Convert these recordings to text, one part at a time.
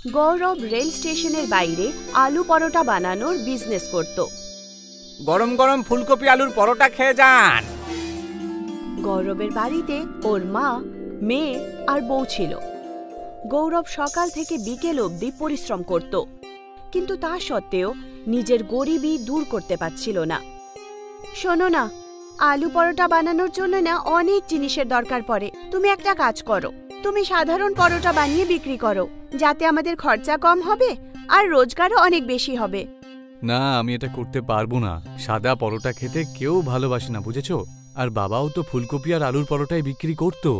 গৌরব rail স্টেশনের বাইরে আলু পরোটা বানানোর বিজনেস করত। গরম গরম ফুলকপি আলুর পরোটা খেয়ে যান। গৌরবের বাড়িতে ওর মা, মেয়ে আর বউ ছিল। গৌরব সকাল থেকে বিকেল অবধি পরিশ্রম করত, কিন্তু তা সত্ত্বেও নিজের গরিবি দূর করতে পারছিল না। শোনো না, আলু পরোটা বানানোর জন্য না অনেক জিনিসের দরকার পড়ে। তুমি একটা কাজ করো, তুমি সাধারণ পরোটা বানিয়ে বিক্রি করো, যাতে আমাদের খরচা কম হবে আর রোজগারও অনেক বেশি হবে। না, আমি এটা করতে পারবো না। সাদা পরোটা খেতে কেউ ভালোবাসে না, বুঝেছো? আর বাবাও তো ফুলকপি আর আলুর পরোটাই বিক্রি করতো,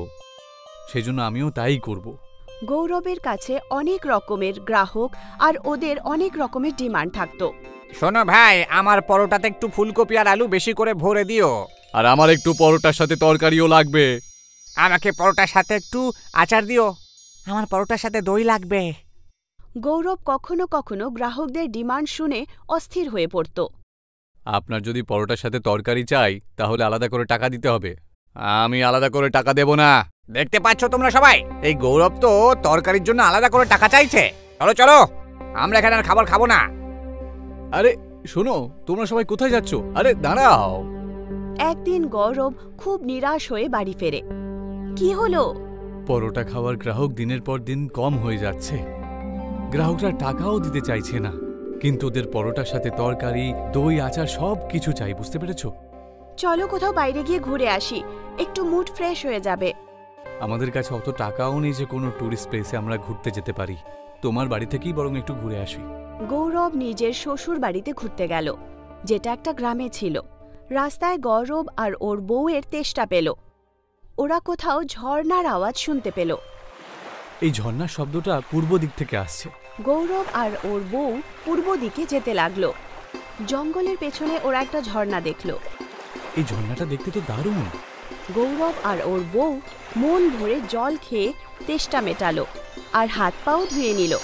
সেজন্য আমিও তাই করব। গৌরবের কাছে অনেক রকমের গ্রাহক আর ওদের অনেক রকমের ডিমান্ড থাকতো। শোনো ভাই, আমার পরোটাতে একটু ফুলকপি আর আলু বেশি করে ভরে দিও। আর আমার একটু পরোটার সাথে তরকারিও লাগবে। আমাকে পরোটার সাথে একটু আচার দিও। আমার পরোটার সাথে দই লাগবে। গৌরব কখনো কখনো গ্রাহকদের ডিমান্ড শুনে অস্থির হয়ে পড়ত। আপনার যদি পরোটার সাথে তরকারি চাই তাহলে আলাদা করে টাকা দিতে হবে। আমি আলাদা করে টাকা দেব না। দেখতে পাচ্ছ তোমরা সবাই, এই গৌরব তো তরকারির জন্য আলাদা করে টাকা চাইছে। চলো চলো, আমরা এখানে আর খাবার খাবো না। আরে শোনো, তোমরা সবাই কোথায় যাচ্ছ? আরে দাঁড়াও। একদিন গৌরব খুব নিরাশ হয়ে বাড়ি ফেরে। কি হলো? পরোটা খাওয়ার গ্রাহক দিনের পর দিন কম হয়ে যাচ্ছে। গ্রাহকরা টাকাও দিতে চাইছে না, কিন্তু ওদের পরোটার সাথে তরকারি, দই, আচার সব কিছু চাই, বুঝতে পেরেছো? চলো কোথাও বাইরে গিয়ে ঘুরে আসি, একটু মুড ফ্রেশ হয়ে যাবে। আমাদের কাছে অত টাকাও নেই যে কোনো ট্যুরিস্ট প্লেসে আমরা ঘুরতে যেতে পারি। তোমার বাড়ি থেকেই বরং একটু ঘুরে আসি। গৌরব নিজের শ্বশুর বাড়িতে ঘুরতে গেল, যেটা একটা গ্রামে ছিল। রাস্তায় গৌরব আর ওর বউয়ের তেষ্টা পেল। ওরা কোথাও ঝর্ণার আওয়াজ শুনতে পেল। এই ঝর্ণার শব্দটা পূর্ব দিক থেকে আসছে। গৌরব আর ওর বউ পূর্ব দিকে যেতে লাগলো। জঙ্গলের পেছনে ওরা একটা ঝর্ণা দেখলো। এই ঝর্ণাটা দেখতে তো দারুণ। গৌরব আর ওর বউ মন ভরে জল খেয়ে তেষ্টা মেটালো আর হাত পাও ধুয়ে নিল।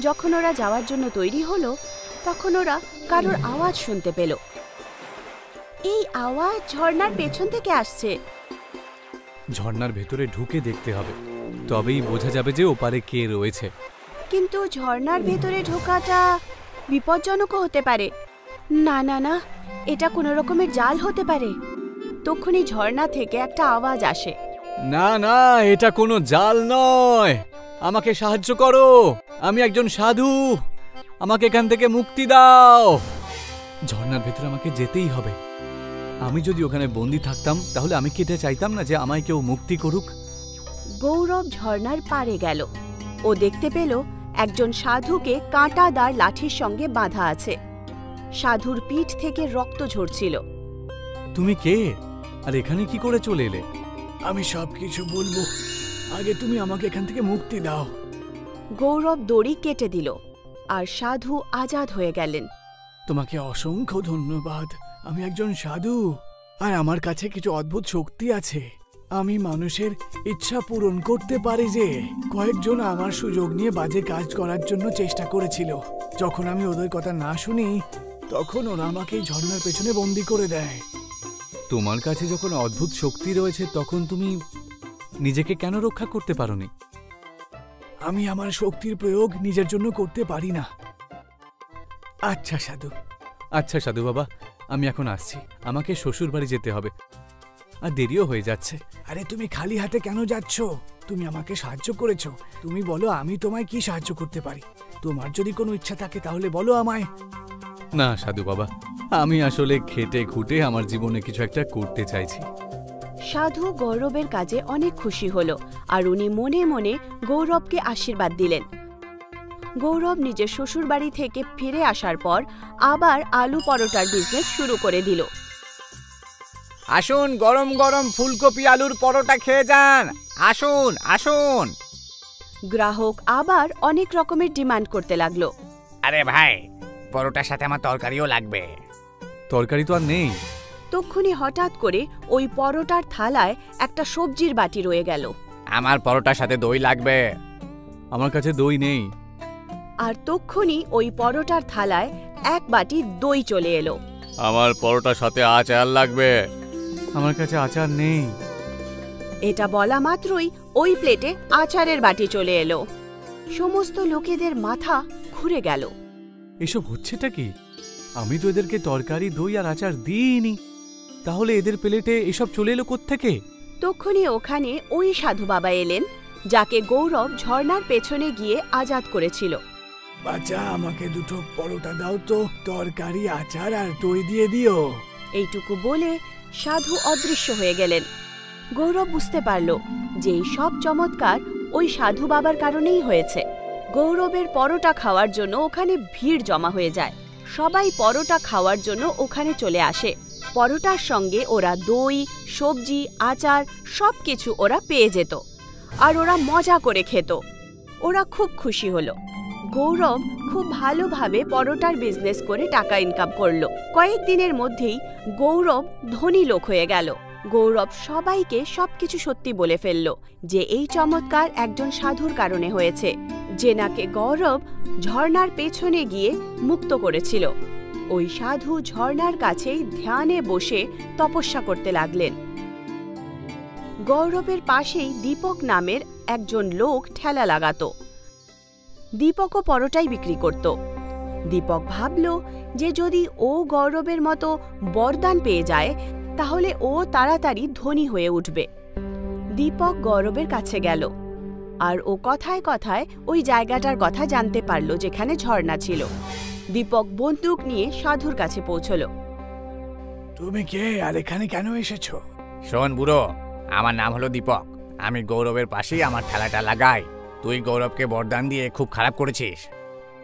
যখন ওরা যাওয়ার জন্য তৈরি হলো, তখন ওরা কারোর আওয়াজ শুনতে পেল। এই আওয়াজ ঝর্ণার পেছন থেকে আসছে। ঝর্ণার ভেতরে ঢুকে দেখতে হবে, তবেই বোঝা যাবে যে ওপারে কে রয়েছে। কিন্তু ঝর্ণার ভেতরে ঢোকাটা বিপজ্জনকও হতে পারে। না না না, এটা কোনো রকমের জাল হতে পারে। তখনই ঝর্ণা থেকে একটা আওয়াজ আসে। না না, এটা কোনো জাল নয়। আমাকে সাহায্য করো, আমি একজন সাধু। আমাকে এখান থেকে মুক্তি দাও। ঝর্ণার ভেতরে আমাকে যেতেই হবে। আমি যদি ওখানে বন্দি থাকতাম তাহলে আমি কি এটা চাইতাম না যে আমায় কেউ মুক্তি করুক? গৌরব ঝর্ণার পাড়ে গেল। ও দেখতে পেল একজন সাধুকে কাঁটাদার লাঠির সঙ্গে বাঁধা আছে। সাধুর পিঠ থেকে রক্ত ঝরছিল। তুমি কে আর এখানে কি করে চলে এলে? আমি সবকিছু বলবো, আগে তুমি আমাকে এখান থেকে মুক্তি দাও। গৌরব দড়ি কেটে দিল আর সাধু আজাদ হয়ে গেলেন। তোমাকে অসংখ্য ধন্যবাদ। আমি একজন সাধু আর আমার কাছে কিছু অদ্ভুত শক্তি আছে। আমি মানুষের ইচ্ছা পূরণ করতে পারি। যে কয়েকজন আমার সুযোগ নিয়ে বাজে কাজ করার জন্য চেষ্টা করেছিল, যখন আমি ওদের কথা না শুনি তখন ওরা আমাকে এই ঝর্ণার পেছনে বন্দি করে দেয়। তোমার কাছে যখন অদ্ভুত শক্তি রয়েছে তখন তুমি নিজেকে কেন রক্ষা করতে পারোনি? আমি আমার শক্তির প্রয়োগ নিজের জন্য করতে পারি না। আচ্ছা সাধু বাবা, আমি এখন আসছি। আমাকে শ্বশুর বাড়ি যেতে হবে আর দেরিও হয়ে যাচ্ছে। আরে তুমি খালি হাতে কেন যাচ্ছ? তুমি আমাকে সাহায্য করেছো, তুমি বলো আমি তোমায় কি সাহায্য করতে পারি। তোমার যদি কোনো ইচ্ছা থাকে তাহলে বলো আমায়। না সাধু বাবা, আমি আসলে খেটে খুঁটে আমার জীবনে কিছু একটা করতে চাইছি। সাধু গৌরবের কাজে অনেক খুশি হল আর উনি মনে মনে গৌরবকে আশীর্বাদ দিলেন। গৌরব নিজের শ্বশুর বাড়ি থেকে ফিরে আসার পর আবার আলু পরোটার বিজনেস শুরু করে দিল। আসুন, গরম গরম ফুলকপি আলুর পরোটা খেয়ে যান। আসুন আসুন। গ্রাহক আবার অনেক রকমের ডিমান্ড করতে লাগলো। আরে ভাই, পরোটার সাথে আমার তরকারিও লাগবে। তরকারি তো আর নেই। তক্ষুনি হঠাৎ করে ওই পরোটার থালায় একটা সবজির বাটি রয়ে গেল। আমার পরোটার সাথে দই লাগবে। আমার কাছে দই নেই। আর তক্ষুনি ওই পরোটার থালায় এক বাটি দই চলে এলো। আমার পরোটার সাথে আচার লাগবে। আমার কাছে আচার নেই। এটা বলা মাত্রই ওই প্লেটে আচারের বাটি চলে এলো। সমস্ত লোকেদের মাথা ঘুরে গেল। এসব হচ্ছেটা কি? আমি তো এদেরকে তরকারি, দই আর আচার দিইনি, তাহলে এদের প্লেটে এসব চলে এলো কোত্থেকে? তখনই ওখানে ওই সাধু বাবা এলেন, যাকে গৌরব ঝর্ণার পেছনে গিয়ে আজাদ করেছিল। বাচ্চা, আমাকে দুটো পরোটা দাও তো, তরকারি, আচার আর দই দিয়ে দিও। এইটুকু বলে সাধু অদৃশ্য হয়ে গেলেন। গৌরব বুঝতে পারল যে এই সব চমৎকার ওই সাধু বাবার কারণেই হয়েছে। গৌরবের পরোটা খাওয়ার জন্য ওখানে ভিড় জমা হয়ে যায়। সবাই পরোটা খাওয়ার জন্য ওখানে চলে আসে। পরোটার সঙ্গে ওরা দই, সবজি, আচার সবকিছু ওরা পেয়ে যেত, আর ওরা মজা করে খেত। ওরা খুব খুশি হলো। গৌরব খুব ভালোভাবে পরোটার বিজনেস করে টাকা ইনকাম করলো। কয়েকদিনের মধ্যেই গৌরব ধনী লোক হয়ে গেল। গৌরব সবাইকে সবকিছু সত্যি বলে ফেলল যে এই চমৎকার একজন সাধুর কারণে হয়েছে, যে নাকে গৌরব ঝর্ণার পেছনে গিয়ে মুক্ত করেছিল। ওই সাধু ঝর্ণার কাছেই ধ্যানে বসে তপস্যা করতে লাগলেন। গৌরবের পাশেই দীপক নামের একজন লোক ঠেলা লাগাতো। দীপকও পরোটাই বিক্রি করত। দীপক ভাবল যে যদি ও গৌরবের মতো বরদান পেয়ে যায় তাহলে ও তাড়াতাড়ি ধনী হয়ে উঠবে। দীপক গৌরবের কাছে গেল, আর ও কথায় কথায় ওই জায়গাটার কথা জানতে পারল যেখানে ঝর্ণা ছিল। দীপক বন্দুক নিয়ে সাধুর কাছে পৌঁছল। তুমি কে আর এখানে কেন এসেছো? শোন বুড়ো, আমার নাম হলো দীপক। আমি গৌরবের পাশেই আমার ঠেলাটা লাগাই। তুই গৌরবকে বরদান দিয়ে খুব খারাপ করেছিস।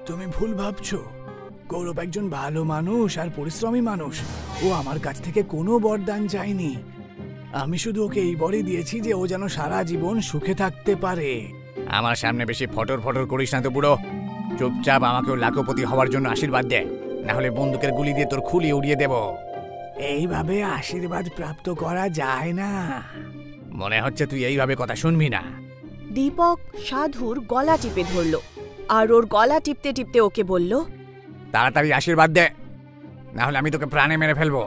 তুমি ভুল ভাবছো। গৌরব একজন ভালো মানুষ আর পরিশ্রমী মানুষ। ও আমার কাছ থেকে কোনো বরদান চায়নি। আমি শুধু ওকে এই বরই দিয়েছি যে ও যেন সারা জীবন সুখে থাকতে পারে। আমার সামনে বেশি ফটর ফটর করিস না তো বুড়ো। চুপচাপ আমাকেও লাখপতি হওয়ার জন্য আশীর্বাদ দে, না হলে বন্দুকের গুলি দিয়ে তোর খুলি উড়িয়ে দেব। এইভাবে আশীর্বাদ প্রাপ্ত করা যায় না। মনে হচ্ছে তুই এইভাবে কথা শুনবি না। দীপক সাধুর গলা টিপে ধরল, আর ওর গলা টিপতে টিপতে ওকে বলল, তাড়াতাড়ি আশীর্বাদ দে, না হলে আমি তোকে প্রাণে মেরে ফেলবো।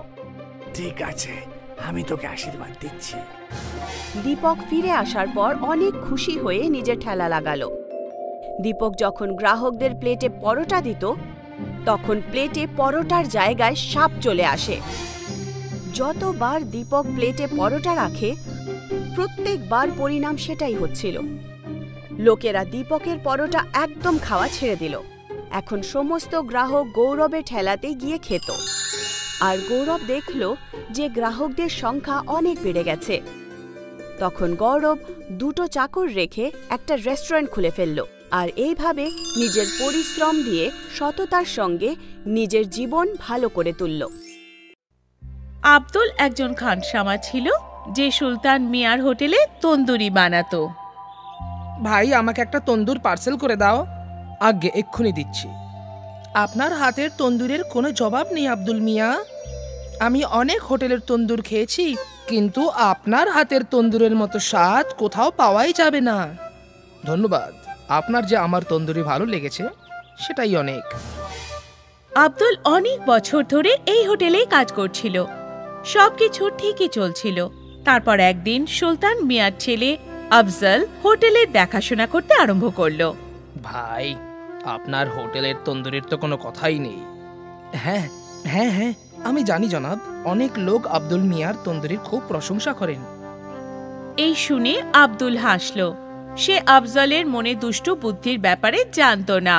ঠিক আছে, আমি তোকে আশীর্বাদ দিচ্ছি। দীপক ফিরে আসার পর অনেক খুশি হয়ে নিজের ঠেলা লাগালো। দীপক যখন গ্রাহকদের প্লেটে পরোটা দিত তখন প্লেটে পরোটার জায়গায় সাপ চলে আসে। যতবার দীপক প্লেটে পরোটা রাখে প্রত্যেকবার পরিণাম সেটাই হচ্ছিল। লোকেরা দীপকের পরোটা একদম খাওয়া ছেড়ে দিল। এখন সমস্ত গ্রাহক গৌরবের ঠেলাতে গিয়ে খেত, আর গৌরব দেখল যে গ্রাহকদের সংখ্যা অনেক বেড়ে গেছে। তখন গৌরব দুটো চাকর রেখে একটা রেস্টুরেন্ট খুলে ফেলল, আর এইভাবে নিজের পরিশ্রম দিয়ে সততার সঙ্গে নিজের জীবন ভালো করে তুলল। আব্দুল একজন খানসামা ছিল যে সুলতান মিয়ার হোটেলে তন্দুরি বানাতো। ভাই, আমাকে একটা তন্দুর পার্সেল করে দাও। আগে এক্ষুনি দিচ্ছি। আপনার হাতের তন্দুরের কোনো জবাব নেই আব্দুল মিয়া। আমি অনেক হোটেলের তন্দুর খেয়েছি, কিন্তু আপনার হাতের তন্দুরের মতো স্বাদ কোথাও পাওয়াই যাবে না। ধন্যবাদ, আপনার যে আমার তন্দুরি ভালো লেগেছে সেটাই অনেক। আব্দুল অনেক বছর ধরে এই হোটেলেই কাজ করছিল। সবকিছু ঠিকই চলছিল। তারপর একদিন সুলতান মিয়ার ছেলে আফজল হোটেলের দেখাশোনা করতে আরম্ভ করলো। ভাই, আপনার হোটেলের তন্দুরির তো কোনো কথাই নেই। হ্যাঁ হ্যাঁ হ্যাঁ, আমি জানি জনাব। অনেক লোক আব্দুল মিয়ার তন্দুরির খুব প্রশংসা করেন। এই শুনে আব্দুল হাসল। সে আফজলের মনে দুষ্ট বুদ্ধির ব্যাপারে জানত না।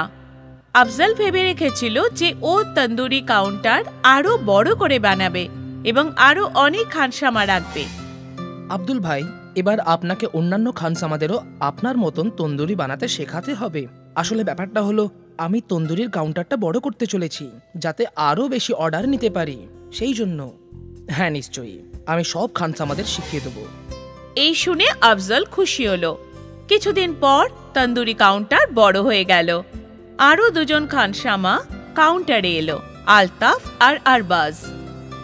আফজল ভেবে রেখেছিল যে ও তন্দুরি কাউন্টার আরো বড় করে বানাবে এবং আরো অনেক খানসামা রাখবে। আব্দুল ভাই, এবার আপনাকে অন্যান্য খানসামাদেরও আপনার মতন তন্দুরি বানাতে শেখাতে হবে। আসলে ব্যাপারটা হলো, আমি তন্দুরির কাউন্টারটা বড় করতে চলেছি যাতে আরো বেশি অর্ডার নিতে পারি, সেই জন্য। হ্যাঁ নিশ্চয়ই, আমি সব খানসামাদের শিখিয়ে দেবো। এই শুনে আফজল খুশি হলো। কিছুদিন পর তন্দুরি কাউন্টার বড় হয়ে গেল। আরো দুজন খানসামা কাউন্টারে এলো, আলতাফ আর আরবাজ।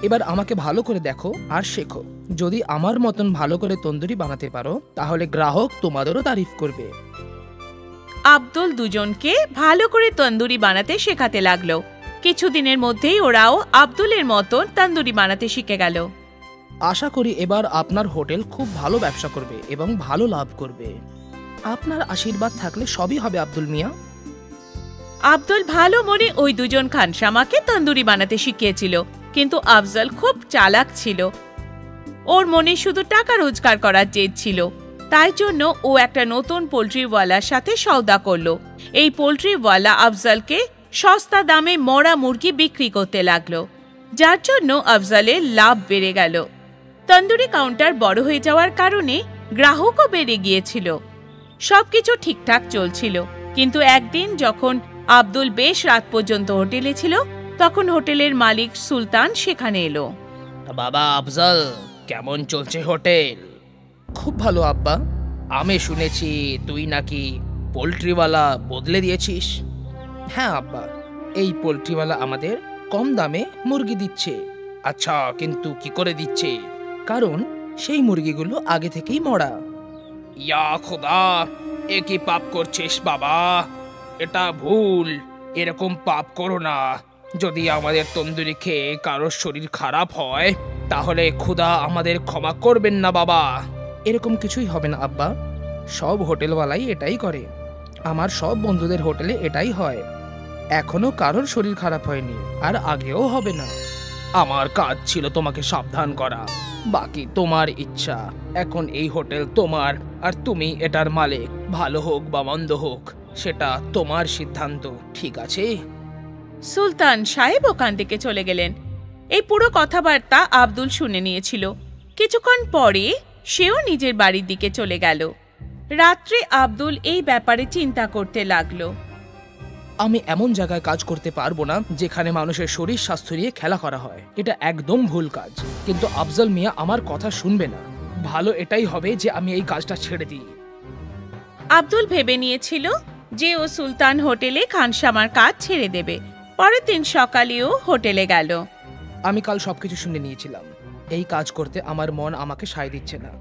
এবার আমাকে ভালো করে দেখো আর শেখো। যদি আমার মতন ভালো করে তন্দুরি বানাতে পারো তাহলে গ্রাহক তোমাদেরও তারিফ করবে। আব্দুল দুজনকে ভালো করে তন্দুরি বানাতে শেখাতে লাগলো। কিছুদিনের মধ্যেই ওরাও আব্দুলের মতন তন্দুরি বানাতে শিখে গেল। আশা করি এবার আপনার হোটেল খুব ভালো ব্যবসা করবে এবং ভালো লাভ করবে। আপনার আশীর্বাদ থাকলে সবই হবে আব্দুল মিয়া। আব্দুল ভালো মনে ওই দুজন খানসামাকে তন্দুরি বানাতে শিখিয়েছিল, কিন্তু আফজল খুব চালাক ছিল। ওর মনে শুধু টাকা রোজগার করার জেদ ছিল। তাই জন্য ও একটা নতুন পোল্ট্রিওয়ালার সাথে সওদা করলো। এই পোল্ট্রিওয়ালা আফজলকে সস্তা দামে মরা মুরগি বিক্রি করতে লাগলো, যার জন্য আফজলের লাভ বেড়ে গেল। তন্দুরি কাউন্টার বড় হয়ে যাওয়ার কারণে গ্রাহকও বেড়ে গিয়েছিল। সবকিছু ঠিকঠাক চলছিল, কিন্তু একদিন যখন আব্দুল বেশ রাত পর্যন্ত হোটেলে ছিল, তখন হোটেলের মালিক সুলতান সেখানে এলো। বাবা আফজল, কেমন চলছে হোটেল? খুব ভালো আব্বা। আমি শুনেছি তুই নাকি পোল্ট্রিওয়ালা বদলে দিয়েছিস। হ্যাঁ আব্বা, এই পোল্ট্রিওয়ালা আমাদের কম দামে মুরগি দিচ্ছে। আচ্ছা, কিন্তু কি করে দিচ্ছে? কারণ সেই মুরগিগুলো আগে থেকেই মরা। ইয়া খোদা, এ কি পাপ করছিস বাবা? এটা ভুল, এরকম পাপ করো না। যদি আমাদের তন্দুরি খেয়ে কারোর শরীর খারাপ হয়, তাহলে খোদা আমাদের ক্ষমা করবেন না বাবা। এরকম কিছুই হবে না আব্বা, সব হোটেলওয়ালাই এটাই করে। আমার সব বন্ধুদের হোটেলে এটাই হয়। এখনো কারোর শরীর খারাপ হয়নি, আর আগেও হবে না। আমার কাজ ছিল তোমাকে সাবধান করা, বাকি তোমার ইচ্ছা। এখন এই হোটেল তোমার, আর তুমি এটার মালিক। ভালো হোক বা মন্দ হোক, সেটা তোমার সিদ্ধান্ত, ঠিক আছে? সুলতান সাহেব ওখান থেকে চলে গেলেন। এই পুরো কথাবার্তা আব্দুল শুনে নিয়েছিল। কিছুক্ষণ পরে সেও নিজের বাড়ির দিকে চলে গেল। রাত্রে আব্দুল এই ব্যাপারে চিন্তা করতে লাগলো। আমি এমন জায়গায় কাজ করতে পারবো না যেখানে মানুষের শরীর স্বাস্থ্য নিয়ে খেলা করা হয়। এটা একদম ভুল কাজ। কিন্তু আফজল মিয়া আমার কথা শুনবে না। ভালো এটাই হবে যে আমি এই কাজটা ছেড়ে দিই। আব্দুল ভেবে নিয়েছিল যে ও সুলতান হোটেলে খানসামার কাজ ছেড়ে দেবে। পরের দিন সকালেও হোটেলে গেল। আমি কাল সবকিছু শুনে নিয়েছিলাম। এই কাজ করতে আমার মন আমাকে সায় দিচ্ছে না।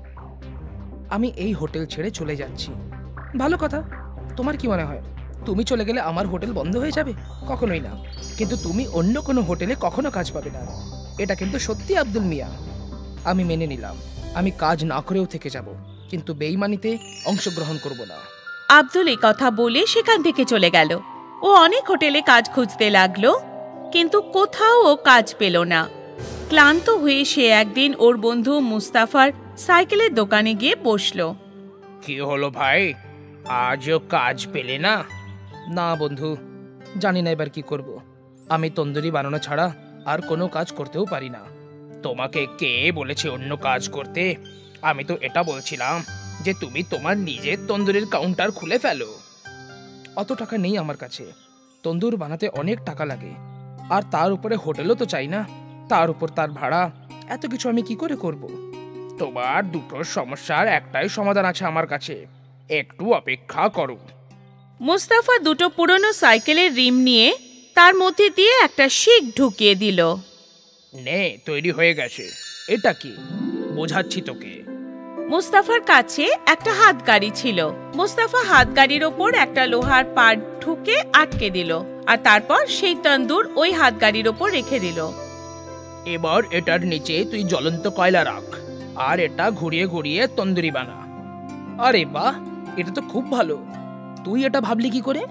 আমি এই হোটেল ছেড়ে চলে যাচ্ছি। ভালো কথা। তোমার কি মনে হয়, তুমি চলে গেলে আমার হোটেল বন্ধ হয়ে যাবে? কখনোই না। কিন্তু তুমি অন্য কোনো হোটেলে কখনো কাজ পাবে না। এটা কিন্তু সত্যি আব্দুল মিয়া। আমি মেনে নিলাম, আমি কাজ না করেও থেকে যাব, কিন্তু বেঈমানিতে অংশগ্রহণ করব না। আব্দুল এই কথা বলে সেখান থেকে চলে গেল। ও অনেক হোটেলে কাজ খুঁজতে লাগলো, কিন্তু কোথাও ও কাজ পেল না। ক্লান্ত হয়ে সে একদিন ওর বন্ধু মুস্তাফার সাইকেলের দোকানে গিয়ে বসলো। কি হলো ভাই, আজও কাজ পেলে না? না বন্ধু, জানি না এবার কি করব। আমি তন্দুরি বানানো ছাড়া আর কোনো কাজ করতেও পারি না। তোমাকে কে বলেছে অন্য কাজ করতে? আমি তো এটা বলছিলাম যে তুমি তোমার নিজের তন্দুরির কাউন্টার খুলে ফেলো। অত টাকা নেই আমার কাছে। তন্দুর বানাতে অনেক টাকা লাগে, আর তার উপরে হোটেলও তো চাই না। তার উপর তার ভাড়া, এত কিছু আমি কি করে করব? তোমার দুটো সমস্যার একটাই সমাধান আছে আমার কাছে, একটু অপেক্ষা করো। মুস্তাফা দুটো পুরনো সাইকেলের রিম নিয়ে তার মধ্যে দিয়ে একটা শিক ঢুকিয়ে দিল। নে, তৈরি হয়ে গেছে। এটা কি? বোঝাচ্ছি তোকে। মুস্তাফার কাছে একটা হাতগাড়ি ছিল। মুস্তাফা হাতগাড়ির ওপর একটা লোহার পাট ঠুকে আটকে দিল, আর তারপর সেই তন্দুর ওই হাতগাড়ির ওপর রেখে দিল। এবার এটার নিচে তুই জ্বলন্ত কয়লা রাখ, আর এটা ঘুরিয়ে ঘুরিয়ে তন্দুরি বানা। আরে বাহ, এটা তো খুব ভালো। তুই এটা ভাবলি কি করে?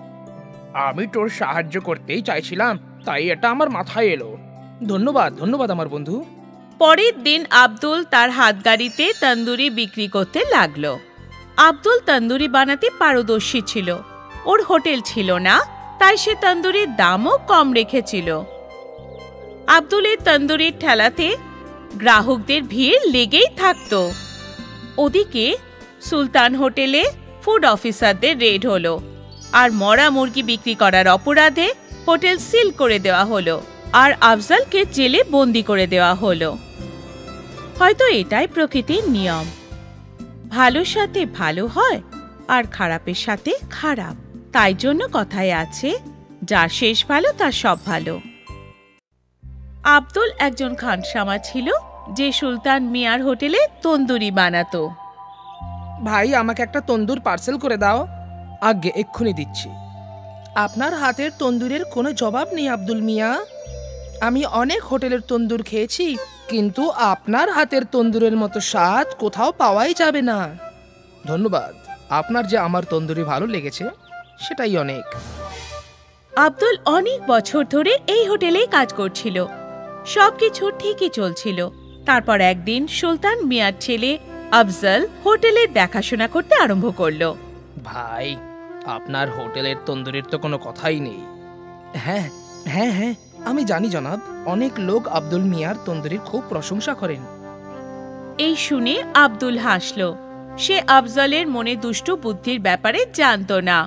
আমি তোর সাহায্য করতেই চাইছিলাম, তাই এটা আমার মাথায় এলো। ধন্যবাদ ধন্যবাদ আমার বন্ধু। পরের দিন আব্দুল তার হাতগাড়িতে তন্দুরি বিক্রি করতে লাগলো। আব্দুল তন্দুরি বানাতে পারদর্শী ছিল। ওর হোটেল ছিল না, তাই সে তন্দুরির দামও কম রেখেছিল। আব্দুলের তন্দুরির ঠেলাতে গ্রাহকদের ভিড় লেগেই থাকতো। ওদিকে সুলতান হোটেলে ফুড অফিসারদের রেড হলো, আর মরা মুরগি বিক্রি করার অপরাধে হোটেল সিল করে দেওয়া হলো, আর আফজলকে জেলে বন্দি করে দেওয়া হলো। হয়তো এটাই প্রকৃতির নিয়ম। ভালোর সাথে ভালো হয়, আর খারাপের সাথে খারাপ। তাই জন্য কথায় আছে, যার শেষ ভালো তার সব ভালো। আব্দুল একজন খানসামা ছিল, যে সুলতান মিয়ার হোটেলে তন্দুরি বানাতো। ভাই, আমাকে একটা তন্দুর পার্সেল করে দাও। আগে এক্ষুনি দিচ্ছি। আপনার হাতের তন্দুরের কোনো জবাব নেই আব্দুল মিয়া। আমি অনেক হোটেলের তন্দুর খেয়েছি, কিন্তু আপনার হাতের তন্দুরের মতো স্বাদ কোথাও পাওয়াই যাবে না। ধন্যবাদ, আপনার যে আমার তন্দুরি ভালো লেগেছে সেটাই অনেক। আব্দুল অনেক বছর ধরে এই হোটেলেই কাজ করছিল। সবকিছু ঠিকই চলছিল। তারপর একদিন সুলতান মিয়ার ছেলে আফজল হোটেলের দেখাশোনা করতে আরম্ভ করলো। ভাই, আপনার হোটেলের তন্দুরির তো কোনো কথাই নেই। হ্যাঁ হ্যাঁ হ্যাঁ, আমি জানি জনাব, অনেক লোক আব্দুল মিয়ার তন্দুরির খুব প্রশংসা করেন। এই শুনে আব্দুল হাসল। সে আফজলের মনে দুষ্টু বুদ্ধির ব্যাপারে জানতো না।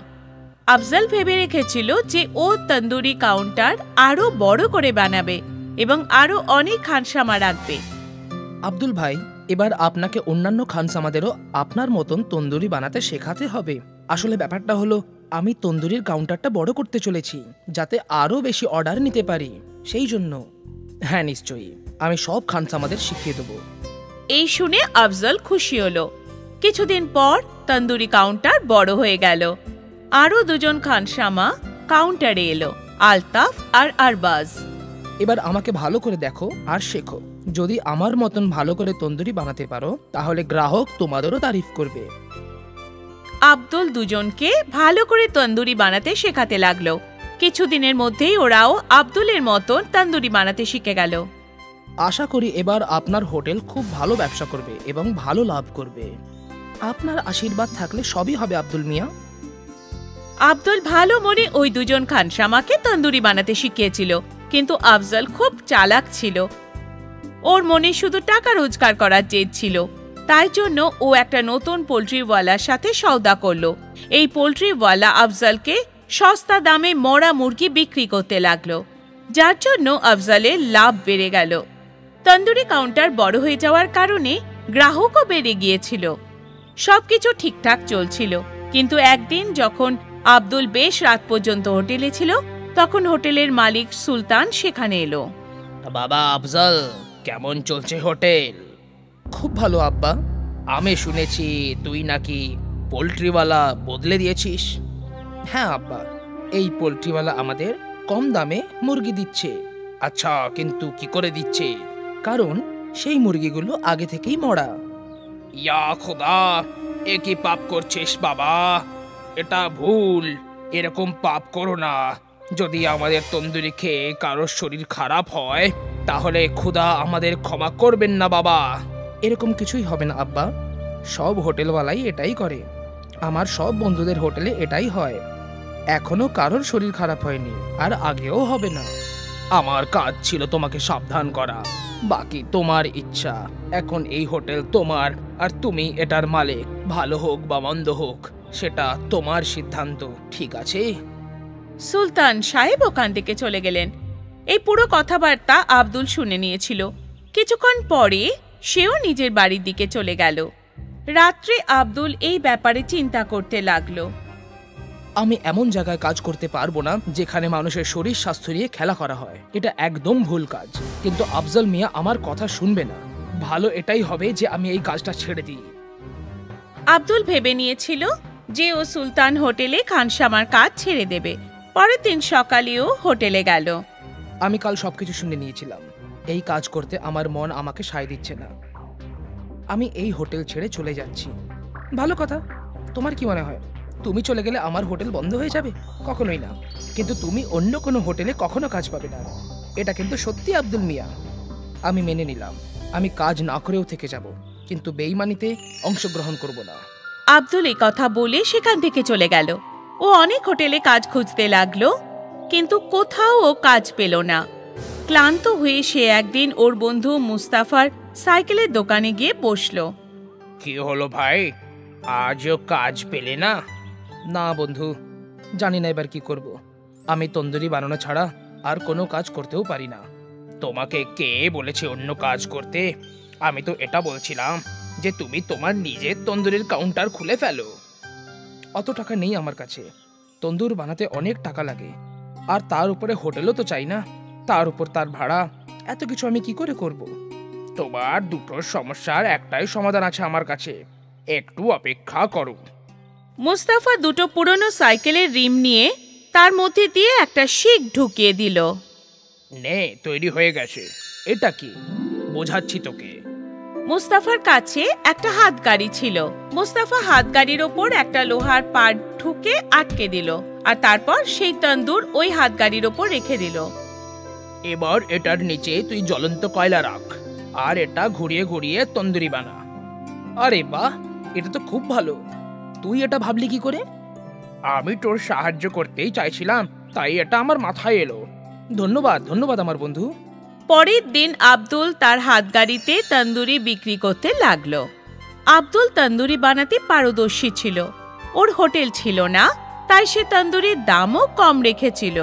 আফজল ভেবে রেখেছিল যে ও তন্দুরি কাউন্টার আরো বড় করে বানাবে এবং আরো অনেক খানসামা রাখবে। আব্দুল ভাই, এবার আপনাকে অন্যান্য খানসামাদেরও আপনার মতন তন্দুরি বানাতে শেখাতে হবে। আসলে ব্যাপারটা হলো, আমি তন্দুরির কাউন্টারটা বড় করতে চলেছি যাতে আরো বেশি অর্ডার নিতে পারি, সেই জন্য। হ্যাঁ নিশ্চয়ই, আমি সব খানসামাদের শিখিয়ে দেবো। এই শুনে আফজল খুশি হলো। কিছুদিন পর তন্দুরি কাউন্টার বড় হয়ে গেল। আরো দুজন খানসামা কাউন্টারে এলো, আলতাফ আর আরবাজ। এবার আমাকে ভালো করে দেখো আর শেখো। যদি আমার মতন ভালো করে তন্দুরি বানাতে পারো তাহলে গ্রাহক তোমাদেরও তারিফ করবে। আব্দুল দুজনকে ভালো করে তন্দুরি বানাতে শেখাতে লাগলো। কিছুদিনের মধ্যেই ওরাও আব্দুলের মতন তন্দুরি বানাতে শিখে গেল। আশা করি এবার আপনার হোটেল খুব ভালো ব্যবসা করবে এবং ভালো লাভ করবে। আপনার আশীর্বাদ থাকলে সবই হবে আব্দুল মিয়া। আব্দুল ভালো মনে ওই দুজন খানসামাকে তন্দুরি বানাতে শিখিয়েছিল, কিন্তু আফজল খুব চালাক ছিল। ওর মনে শুধু টাকা রোজগার করার জেদ ছিল। তাই জন্য ও একটা নতুন পোল্ট্রিওয়ালার সাথে সওদা করলো। এই পোল্ট্রিওয়ালা আফজলকে সস্তা দামে মরা মুরগি বিক্রি করতে লাগলো, যার জন্য আফজলের লাভ বেড়ে গেল। তন্দুরি কাউন্টার বড় হয়ে যাওয়ার কারণে গ্রাহকও বেড়ে গিয়েছিল। সবকিছু ঠিকঠাক চলছিল, কিন্তু একদিন যখন আব্দুল বেশ রাত পর্যন্ত হোটেলে ছিল, তখন হোটেলের মালিক সুলতান সেখানে এলো। বাবা আফজল, কেমন চলছে হোটেল? খুব ভালো আব্বা। আমি শুনেছি তুই নাকি পোল্ট্রিওয়ালা বদলে দিয়েছিস। হ্যাঁ আব্বা, এই পোল্ট্রিওয়ালা আমাদের কম দামে মুরগি দিচ্ছে। আচ্ছা, কিন্তু কি করে দিচ্ছে? কারণ সেই মুরগিগুলো আগে থেকেই মরা। ইয়া খোদা, এ কি পাপ করছিস বাবা? এটা ভুল, এরকম পাপ করো না। যদি আমাদের তন্দুরি খেয়ে কারোর শরীর খারাপ হয় তাহলে খোদা আমাদের ক্ষমা করবেন না বাবা। এরকম কিছুই হবে না আব্বা, সব হোটেলওয়ালাই এটাই করে। আমার সব বন্ধুদের হোটেলে এটাই হয়। এখনো কারোর শরীর খারাপ হয়নি, আর আগেও হবে না। আমার কাজ ছিল তোমাকে সাবধান করা, বাকি তোমার ইচ্ছা। এখন এই হোটেল তোমার, আর তুমি এটার মালিক। ভালো হোক বা মন্দ হোক সেটা তোমার সিদ্ধান্ত, ঠিক আছে? সুলতান সাহেব ওখান থেকে চলে গেলেন। এই পুরো কথাবার্তা আব্দুল শুনে নিয়েছিল। কিছুক্ষণ পরে সেও নিজের বাড়ির দিকে চলে গেল। রাত্রে আব্দুল এই ব্যাপারে চিন্তা করতে লাগলো। আমি এমন জায়গায় কাজ করতে পারবো না যেখানে মানুষের শরীর স্বাস্থ্য নিয়ে খেলা করা হয়। এটা একদম ভুল কাজ। কিন্তু আফজল মিয়া আমার কথা শুনবে না। ভালো এটাই হবে যে আমি এই কাজটা ছেড়ে দিই। আব্দুল ভেবে নিয়েছিল যে ও সুলতান হোটেলে খানসামার কাজ ছেড়ে দেবে। পরের দিন সকালেও হোটেলে গেল। আমি কাল সবকিছু শুনে নিয়েছিলাম। এই কাজ করতে আমার মন আমাকে সায় দিচ্ছে না। আমি এই হোটেল ছেড়ে চলে যাচ্ছি। ভালো কথা। তোমার কি মনে হয় তুমি চলে গেলে আমার হোটেল বন্ধ হয়ে যাবে? কখনোই না। কিন্তু তুমি অন্য কোনো হোটেলে কখনো কাজ পাবে না। এটা কিন্তু সত্যি আব্দুল মিয়া। আমি মেনে নিলাম, আমি কাজ না করেও থেকে যাব, কিন্তু বেঈমানিতে অংশগ্রহণ করব না। আব্দুল এই কথা বলে সেখান থেকে চলে গেল। ও অনেক হোটেলে কাজ খুঁজতে লাগলো, কিন্তু কোথাও ও কাজ পেল না। ক্লান্ত হয়ে সে একদিন ওর বন্ধু মুস্তাফার সাইকেলের দোকানে গিয়ে বসলো। কি হলো ভাই, আজও কাজ পেলে না? না বন্ধু, জানি না এবার কি করব। আমি তন্দুরি বানানো ছাড়া আর কোনো কাজ করতেও পারি না। তোমাকে কে বলেছে অন্য কাজ করতে? আমি তো এটা বলছিলাম যে তুমি তোমার নিজের তন্দুরির কাউন্টার খুলে ফেলো। অত টাকা নেই আমার কাছে। তন্দুর বানাতে অনেক টাকা লাগে, আর তার উপরে হোটেলও তো চাই না, তার উপর তার ভাড়া। এত কিছু আমি কি করে করব? তোমার দুটো সমস্যার একটাই সমাধান আছে আমার কাছে, একটু অপেক্ষা করো। মুস্তাফা দুটো পুরনো সাইকেলের রিম নিয়ে তার মধ্যে দিয়ে একটা শিক ঢুকিয়ে দিল। নে, তৈরি হয়ে গেছে। এটা কি? বোঝাচ্ছি তোকে। মুস্তাফার কাছে একটা হাতগাড়ি ছিল। মুস্তাফা হাতগাড়ির ওপর একটা লোহার পাট ঠুকে আটকে দিল, আর তারপর সেই তন্দুর ওই হাতগাড়ির ওপর রেখে দিল। এবার এটার নিচে তুই জ্বলন্ত কয়লা রাখ, আর এটা ঘুরিয়ে ঘুরিয়ে তন্দুরি বানা। আরে বাহ, এটা তো খুব ভালো। তুই এটা ভাবলি কি করে? আমি তোর সাহায্য করতেই চাইছিলাম, তাই এটা আমার মাথায় এলো। ধন্যবাদ ধন্যবাদ আমার বন্ধু। পরের দিন আব্দুল তার হাতগাড়িতে তন্দুরি বিক্রি করতে লাগলো। আব্দুল তন্দুরি বানাতে পারদর্শী ছিল। ওর হোটেল ছিল না, তাই সে তন্দুরির দামও কম রেখেছিল।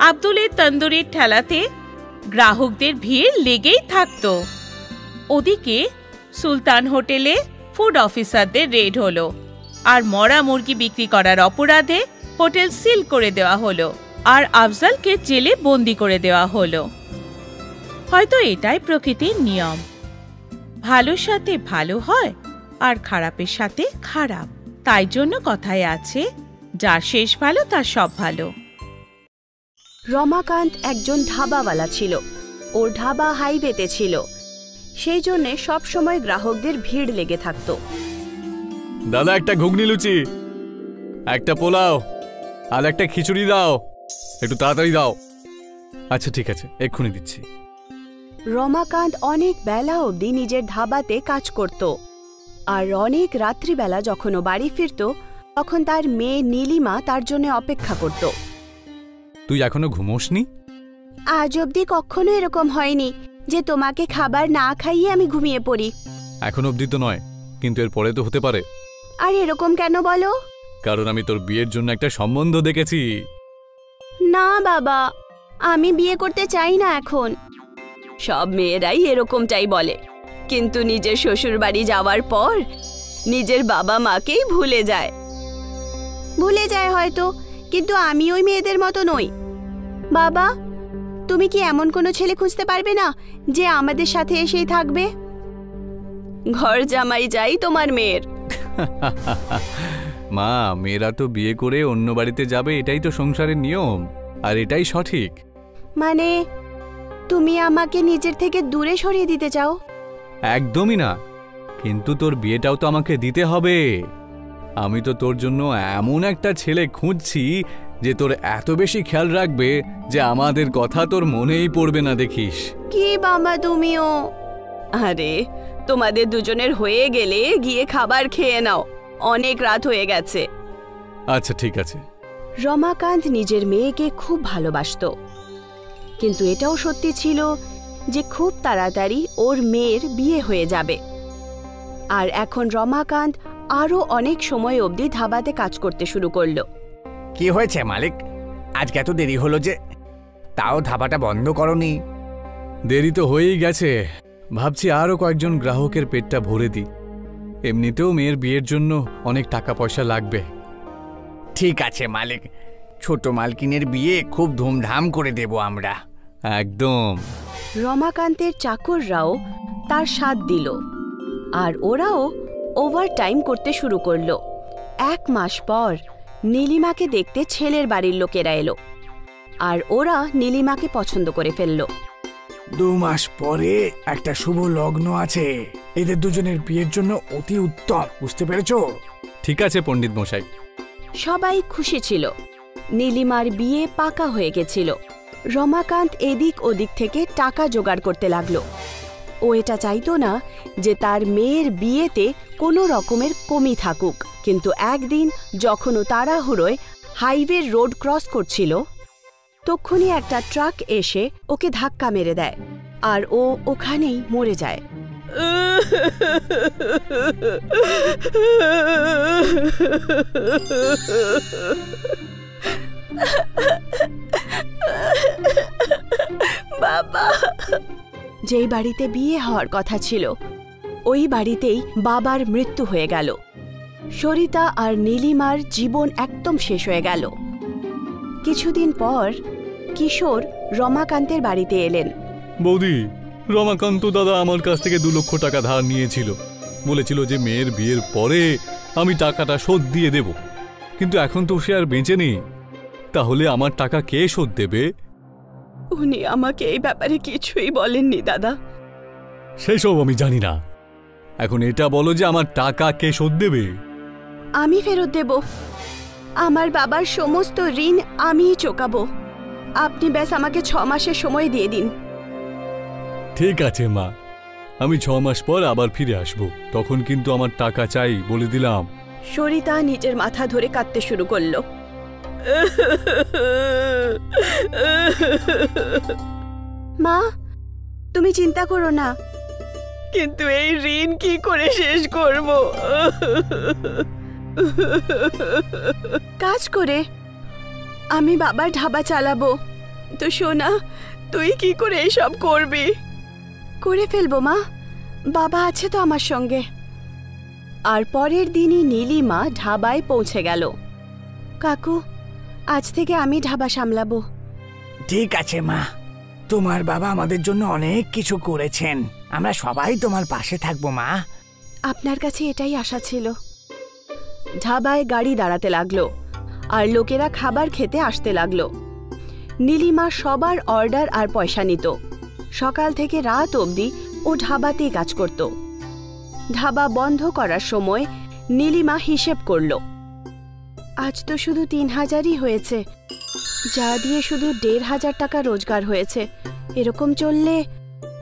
আব্দুলের তন্দুরির ঠেলাতে গ্রাহকদের ভিড় লেগেই থাকতো। ওদিকে সুলতান হোটেলে ফুড অফিসারদের রেড হলো, আর মরা মুরগি বিক্রি করার অপরাধে হোটেল সিল করে দেওয়া হলো, আর আফজালকে জেলে বন্দি করে দেওয়া হলো। হয়তো এটাই প্রকৃতির নিয়ম, ভালোর সাথে ভালো হয় আর খারাপের সাথে খারাপ। তাই জন্য কথায় আছে, যার শেষ ভালো তার সব ভালো। রমাকান্ত একজন ধাবাওয়ালা ছিল। ওর ধাবা হাইওয়েতে ছিল, সেই জন্যে সবসময় গ্রাহকদের ভিড় লেগে থাকতো। দাদা, একটা ঘুগনি লুচি, একটা পোলাও আর একটা খিচুড়ি দাও, একটু তাড়াতাড়ি দাও। আচ্ছা ঠিক আছে, এক্ষুনি দিচ্ছি। রমাকান্ত অনেক বেলা অবধি নিজের ধাবাতে কাজ করত, আর অনেক রাত্রিবেলা যখন ও বাড়ি ফিরত তখন তার মেয়ে নীলিমা তার জন্য অপেক্ষা করত। তুই এখনো ঘুমোসনি? আজ অবধি কখনো এরকম হয়নি যে তোমাকে খাবার না খাইয়ে আমি ঘুমিয়ে পড়ি। এখন অবধি তো নয়, কিন্তু এর পরে তো হতে পারে। আর এরকম কেন বলো? কারণ আমি তোর বিয়ের জন্য একটা সম্বন্ধ দেখেছি। না বাবা, আমি বিয়ে করতে চাই না এখন। সব মেয়েরাই এরকমটাই বলে, কিন্তু নিজের শ্বশুর বাড়ি যাওয়ার পর নিজের বাবা মাকেই ভুলে যায় হয়তো, কিন্তু আমি ওই মেয়েদের মতো নই। বাবা, তুমি কি এমন কোনো ছেলে খুঁজতে পারবে না যে আমাদের সাথে এসেই থাকবে? ঘর জামাই যাই তোমার মেয়ের। মা, মেয়েরা তো বিয়ে করে অন্য বাড়িতে যাবে, এটাই তো সংসারের নিয়ম, আর এটাই সঠিক। মানে তুমি আমাকে নিজের থেকে দূরে সরিয়ে দিতে চাও? একদমই না, কিন্তু তোর বিয়েটাও তো আমাকে দিতে হবে। আমি তো তোর জন্য এমন একটা ছেলে খুঁজছি যে তোর এত বেশি খেয়াল রাখবে যে আমাদের কথা তোর মনেই পড়বে না, দেখিস। কি বাবা তুমিও? আরে তোমাদের দুজনের হয়ে গেলে গিয়ে খাবার খেয়ে নাও, অনেক রাত হয়ে গেছে। আচ্ছা ঠিক আছে। রমাকান্ত নিজের মেয়েকে খুব ভালোবাসতো, কিন্তু এটাও সত্যি ছিল যে খুব তাড়াতাড়ি ওর মেয়ের বিয়ে হয়ে যাবে। আর এখন রমাকান্ত আরও অনেক সময় অবধি ধাবাতে কাজ করতে শুরু করলো। কি হয়েছে মালিক, আজকে এত দেরি হলো যে? তাও ধাবাটা বন্ধ করনি? দেরি তো হয়েই গেছে, ভাবছি আরও কয়েকজন গ্রাহকের পেটটা ভরে দিই। এমনিতেও মেয়ের বিয়ের জন্য অনেক টাকা পয়সা লাগবে। ঠিক আছে মালিক, ছোট মালকিনের বিয়ে খুব ধুমধাম করে দেব আমরা। একদম। রমাকান্তের চাকররাও তার সাথ দিল, আর ওরাও ওভারটাইম করতে শুরু করলো। 1 মাস পর নীলিমাকে দেখতে ছেলের বাড়ির লোকেরা এলো, আর ওরা নীলিমাকে পছন্দ করে ফেলল। 2 মাস পরে একটা শুভ লগ্ন আছে, এদের দুজনের বিয়ের জন্য অতি উত্তম, বুঝতে পেরেছো? ঠিক আছে পণ্ডিত মশাই। সবাই খুশি ছিল, নীলিমার বিয়ে পাকা হয়ে গেছিল। রমাকান্ত এদিক ওদিক থেকে টাকা জোগাড় করতে লাগলো। ও এটা চাইতো না যে তার মেয়ের বিয়েতে কোনো রকমের কমি থাকুক, কিন্তু একদিন যখন ও তাড়াহুড়োয় হাইওয়ে রোড ক্রস করছিল, তখনই একটা ট্রাক এসে ওকে ধাক্কা মেরে দেয়, আর ও ওখানেই মরে যায়। বাবা, যেই বাড়িতে বিয়ে হওয়ার কথা ছিল ওই বাড়িতেই বাবার মৃত্যু হয়ে গেল। সরিতা আর নীলিমার জীবন একদম শেষ হয়ে গেল। কিছুদিন পর কিশোর রমাকান্তের বাড়িতে এলেন। বৌদি, রমাকান্ত দাদা আমার কাছ থেকে 2 লক্ষ টাকা ধার নিয়েছিল, বলেছিল যে মেয়ের বিয়ের পরে আমি টাকাটা শোধ দিয়ে দেব, কিন্তু এখন তো সে আর বেঁচে নেই, তাহলে আমার টাকা কে শোধ দেবে? উনি আমাকে এই ব্যাপারে কিছুই বলেননি দাদা। সেসব আমি জানি না। এখন এটা বলো যে আমার টাকা কে শোধ দেবে? আমি ফেরত দেব। আমার বাবার সমস্ত ঋণ আমিই চোকাবো। আপনি ব্যাস আমাকে 6 মাসের সময় দিয়ে দিন। ঠিক আছে মা, আমি 6 মাস পর আবার ফিরে আসব। তখন কিন্তু আমার টাকা চাই, বলে দিলাম। সরিতা নিজের মাথা ধরে কাঁদতে শুরু করলো। মা, তুমি চিন্তা করো না, কিন্তু এই ঋণ কি করে শেষ করব? কাজ করে আমি বাবার ধাবা চালাবো। তো সোনা, তুই কি করে এসব করবি? করে ফেলবো মা, বাবা আছে তো আমার সঙ্গে। আর পরের দিনই নীলিমা ধাবায় পৌঁছে গেল। কাকু, আজ থেকে আমি ধাবা সামলাবো। ঠিক আছে মা, তোমার বাবা আমাদের জন্য অনেক কিছু করেছেন। আমরা সবাই তোমার পাশে থাকবো মা। আপনার কাছে এটাই আশা ছিল। ধাবায় গাড়ি দাঁড়াতে লাগলো আর লোকেরা খাবার খেতে আসতে লাগলো। নীলিমা সবার অর্ডার আর পয়সা নিত। সকাল থেকে রাত অবধি ও ধাবাতেই কাজ করত। ধাবা বন্ধ করার সময় নীলিমা হিসেব করল, আজ তো শুধু 3000ই হয়েছে, যা দিয়ে শুধু 1500 টাকা রোজগার হয়েছে। এরকম চললে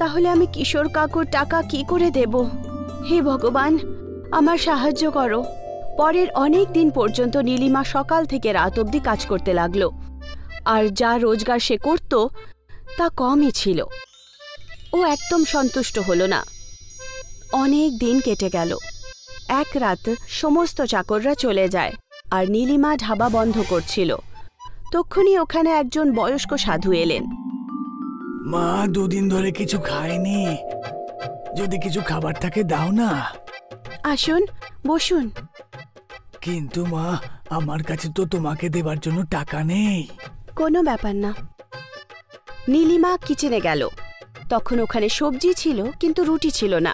তাহলে আমি কিশোর কাকুর টাকা কি করে দেব? হে ভগবান, আমার সাহায্য করো। পরের অনেক দিন পর্যন্ত নীলিমা সকাল থেকে রাত অবধি কাজ করতে লাগলো, আর যা রোজগার সে করত তা কমই ছিল। ও একদম সন্তুষ্ট হলো না। অনেক দিন কেটে গেল। এক রাত সমস্ত চাকররা চলে যায় আর নীলিমা ধাবা বন্ধ করছিল। তক্ষুনি ওখানে একজন বয়স্ক সাধু এলেন। মা 2 দিন ধরে কিছু খায়নি, যদি কিছু খাবার থাকে দাও না। আসুন, বসুন। কিন্তু মা, আমার কাছে তো তোমাকে দেবার জন্য টাকা নেই। কোনো ব্যাপার না। নীলিমা কিচেনে গেল। তখন ওখানে সবজি ছিল কিন্তু রুটি ছিল না।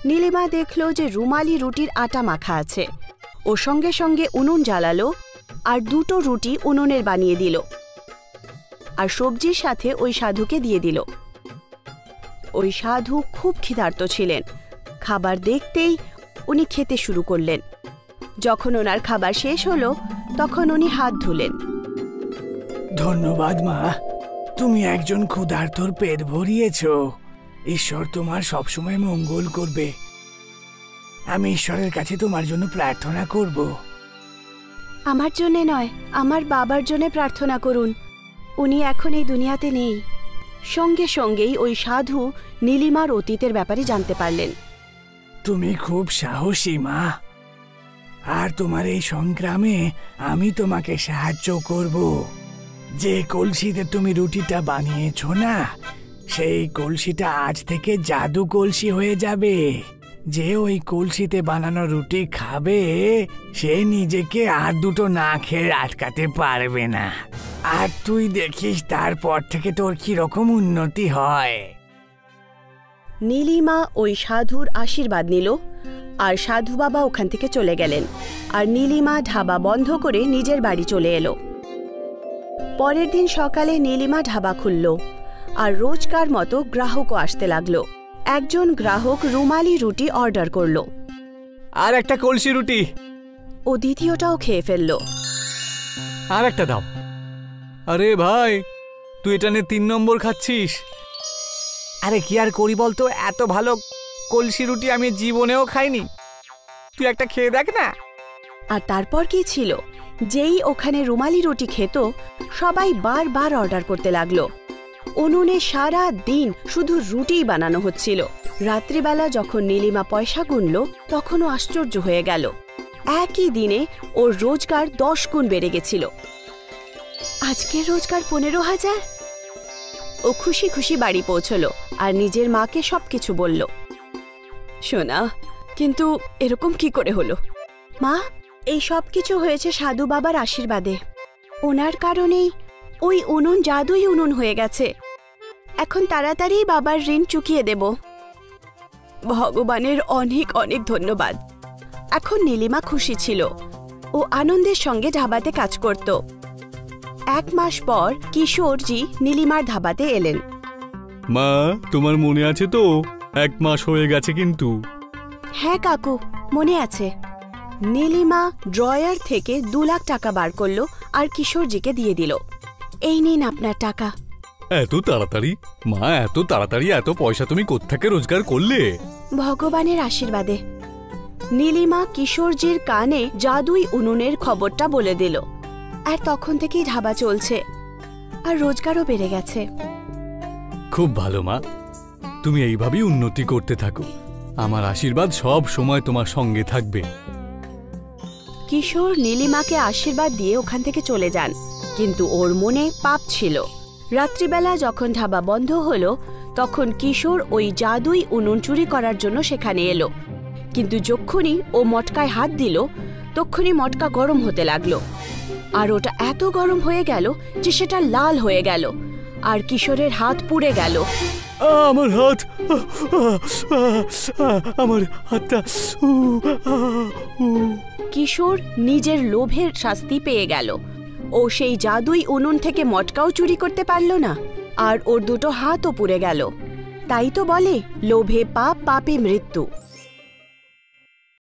নীলিমা দেখল যে রুমালি রুটির আটা মাখা আছে। ও সঙ্গে সঙ্গে উনুন জ্বালালো আর 2টো রুটি উনুনের বানিয়ে দিল আর সবজির সাথে ওই সাধুকে দিয়ে দিল। ওই সাধু খুব ক্ষিধার্ত ছিলেন। খাবার দেখতেই উনি খেতে শুরু করলেন। যখন ওনার খাবার শেষ হলো তখন উনি হাত ধুলেন। ধন্যবাদ মা, তুমি একজন ক্ষুধার্তর পেট ভরিয়েছ। ঈশ্বর তোমার সবসময় মঙ্গল করবে। আমি ঈশ্বরের কাছে তোমার জন্য প্রার্থনা করব। আমার জন্যে নয়, আমার বাবার জন্য প্রার্থনা করুন। উনি এখন এই দুনিয়াতে নেই। সঙ্গে সঙ্গেই ওই সাধু নীলিমার অতীতের ব্যাপারে জানতে পারলেন। তুমি খুব সাহসী মা, আর তোমার এই সংগ্রামে আমি তোমাকে সাহায্য করব। যে কলসিতে তুমি রুটিটা বানিয়েছ না, সেই কলসিটা আজ থেকে জাদু কলসি হয়ে যাবে। যে ওই কলসিতে বানানো রুটি খাবে সে নিজেকে আর 2টো না খেয়ে আটকাতে পারবে না। আর তুই দেখিস তারপর থেকে তোর কিরকম উন্নতি হয়। নীলিমা ওই সাধুর আশীর্বাদ নিল আর সাধু বাবা ওখান থেকে চলে গেলেন। আর নীলিমা ধাবা বন্ধ করে নিজের বাড়ি চলে এলো। পরের দিন সকালে নীলিমা ধাবা খুলল আর রোজকার মতো গ্রাহকও আসতে লাগলো। একজন গ্রাহক রুমালি রুটি অর্ডার করলো। আর একটা কলসি রুটি। ও দ্বিতীয়টাও খেয়ে ফেলল। আর একটা দাও। আরে ভাই, তুই এটা নিয়ে 3 নম্বর খাচ্ছিস। আরে কি আর করি বলতো, এত ভালো কলসি রুটি আমি জীবনেও খাইনি। তুই একটা খেয়ে দেখ না। আর তারপর কি ছিল, যেই ওখানে রুমালি রুটি খেত সবাই বারবার অর্ডার করতে লাগলো। উনুনে সারা দিন শুধু রুটিই বানানো হচ্ছিল। রাত্রিবেলা যখন নীলিমা পয়সা গুনল তখনও আশ্চর্য হয়ে গেল। একই দিনে ওর রোজগার 10 গুণ বেড়ে গেছিল। আজকের রোজগার 15,000। ও খুশি খুশি বাড়ি পৌঁছলো আর নিজের মাকে সবকিছু বলল। সোনা, কিন্তু এরকম কি করে হলো? মা, এই সব কিছু হয়েছে সাধু বাবার আশীর্বাদে। ওনার কারণেই ওই উনুন জাদুই উনুন হয়ে গেছে। এখন তাড়াতাড়ি বাবার ঋণ চুকিয়ে দেব। ভগবানের অনেক অনেক ধন্যবাদ। এখন নীলিমা খুশি ছিল। ও আনন্দের সঙ্গে ধাবাতে কাজ করত। 1 মাস পর কিশোরজি নীলিমার ধাবাতে এলেন। মা, তোমার মনে আছে তো 1 মাস হয়ে গেছে কিন্তু। হ্যাঁ কাকু, মনে আছে। নীলিমা ড্রয়ার থেকে 2 লাখ টাকা বার করলো আর কিশোরজিকে দিয়ে দিল। এই নিন আপনার টাকা। এত তাড়াতাড়ি? মা, এত তাড়াতাড়ি এত পয়সা তুমি কোত্থেকে রোজগার করলে? ভগবানের আশীর্বাদে। নীলিমা কিশোরজির কানে জাদুই উনুনের খবরটা বলে দিল, আর তখন থেকেই ধাবা চলছে, আর রোজগারও বেড়ে গেছে। খুব ভালো মা, তুমি এইভাবেই উন্নতি করতে থাকো। আমার আশীর্বাদ সব সময় তোমার সঙ্গে থাকবে। কিশোর নীলিমাকে আশীর্বাদ দিয়ে ওখান থেকে চলে যান, কিন্তু ওর মনে পাপ ছিল। রাত্রিবেলা যখন ধাবা বন্ধ হলো, তখন কিশোর ওই জাদুই উনুন চুরি করার জন্য সেখানে এলো। কিন্তু যখনই ও মটকায় হাত দিল, তখনই মটকা গরম হতে লাগলো, আর ওটা এত গরম হয়ে গেল যে সেটা লাল হয়ে গেল, আর কিশোরের হাত পুড়ে গেল। আমার হাত, আমার হাতটা। কিশোর নিজের লোভের শাস্তি পেয়ে গেল। ও সেই জাদুই উনুন থেকে মটকাও চুরি করতে পারল না, আর ওর 2টো হাতও পুড়ে গেল। তাই তো বলে, লোভে পাপ, পাপে মৃত্যু।